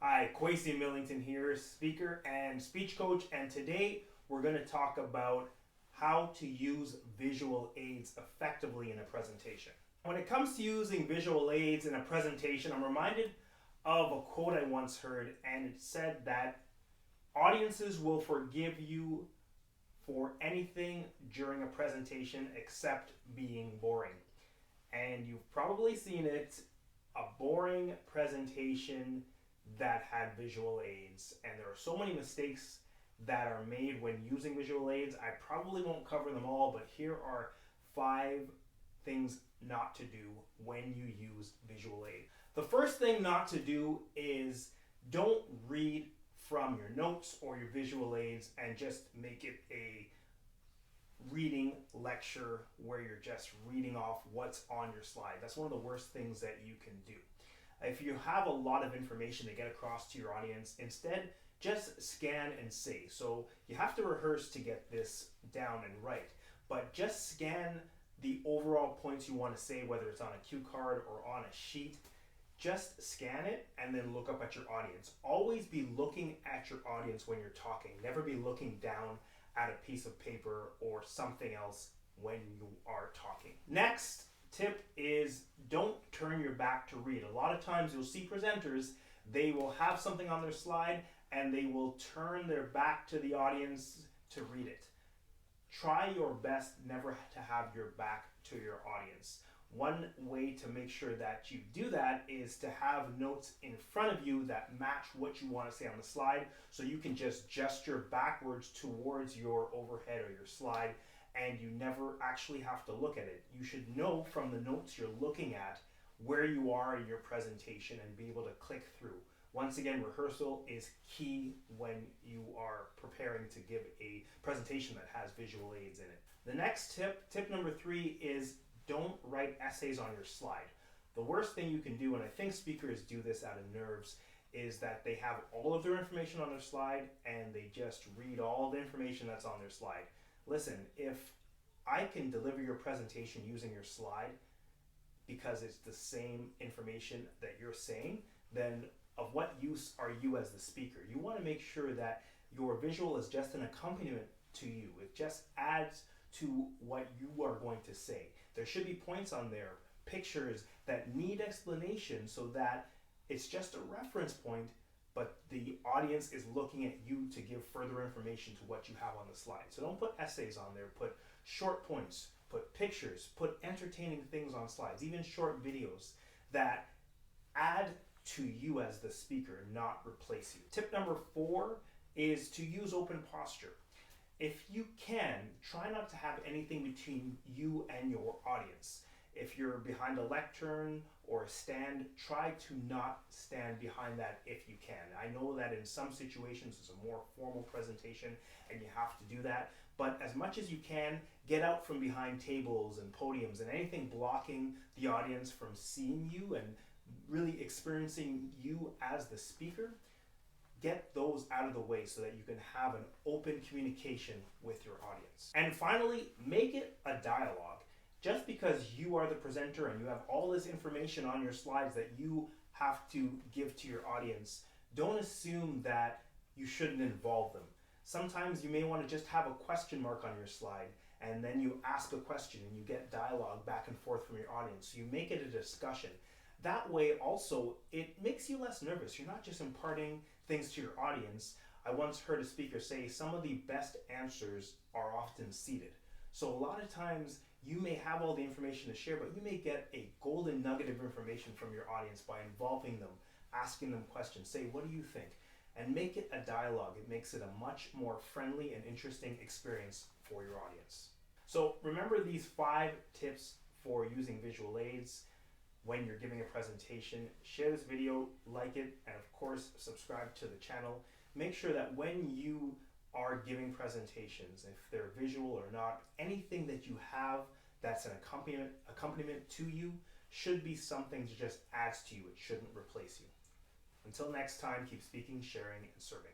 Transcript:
Hi, Kwesi Millington here, speaker and speech coach, and today we're going to talk about how to use visual aids effectively in a presentation. When it comes to using visual aids in a presentation, I'm reminded of a quote I once heard, and it said that audiences will forgive you for anything during a presentation except being boring. And you've probably seen it, a boring presentation that had visual aids, and there are so many mistakes that are made when using visual aids. I probably won't cover them all, but here are 5 things not to do when you use visual aid. The first thing not to do is don't read from your notes or your visual aids and just make it a reading lecture where you're just reading off what's on your slide. That's one of the worst things that you can do. If you have a lot of information to get across to your audience, instead just scan and say. So you have to rehearse to get this down and right, but just scan the overall points you want to say, whether it's on a cue card or on a sheet. Just scan it and then look up at your audience. Always be looking at your audience when you're talking. Never be looking down at a piece of paper or something else when you are talking. Next tip is don't turn your back to read. A lot of times you'll see presenters, they will have something on their slide and they will turn their back to the audience to read it. Try your best never to have your back to your audience. One way to make sure that you do that is to have notes in front of you that match what you want to say on the slide, so you can just gesture backwards towards your overhead or your slide, and you never actually have to look at it. You should know from the notes you're looking at where you are in your presentation and be able to click through. Once again, rehearsal is key when you are preparing to give a presentation that has visual aids in it. The next tip number 3, is don't write essays on your slide. The worst thing you can do, and I think speakers do this out of nerves, is that they have all of their information on their slide and they just read all the information that's on their slide. Listen, if I can deliver your presentation using your slide because it's the same information that you're saying, then of what use are you as the speaker? You want to make sure that your visual is just an accompaniment to you. It just adds to what you are going to say. There should be points on there, pictures that need explanation, so that it's just a reference point, but the audience is looking at you to give further information to what you have on the slide. So don't put essays on there, put short points, put pictures, put entertaining things on slides, even short videos that add to you as the speaker, not replace you. Tip number 4 is to use open posture. If you can, try not to have anything between you and your audience. If you're behind a lectern or a stand, try to not stand behind that if you can. I know that in some situations it's a more formal presentation and you have to do that, but as much as you can, get out from behind tables and podiums and anything blocking the audience from seeing you and really experiencing you as the speaker. Get those out of the way so that you can have an open communication with your audience. And finally, make it a dialogue. Just because you are the presenter and you have all this information on your slides that you have to give to your audience, don't assume that you shouldn't involve them. Sometimes you may want to just have a question mark on your slide, and then you ask a question and you get dialogue back and forth from your audience. So you make it a discussion. That way also, it makes you less nervous. You're not just imparting things to your audience. I once heard a speaker say some of the best answers are often seated. So a lot of times you may have all the information to share, but you may get a golden nugget of information from your audience by involving them, asking them questions. Say, what do you think? And make it a dialogue. It makes it a much more friendly and interesting experience for your audience. So remember these 5 tips for using visual aids when you're giving a presentation. Share this video, like it, and of course subscribe to the channel. Make sure that when you are giving presentations, if they're visual or not, anything that you have that's an accompaniment to you should be something that just adds to you. It shouldn't replace you. Until next time, keep speaking, sharing, and serving.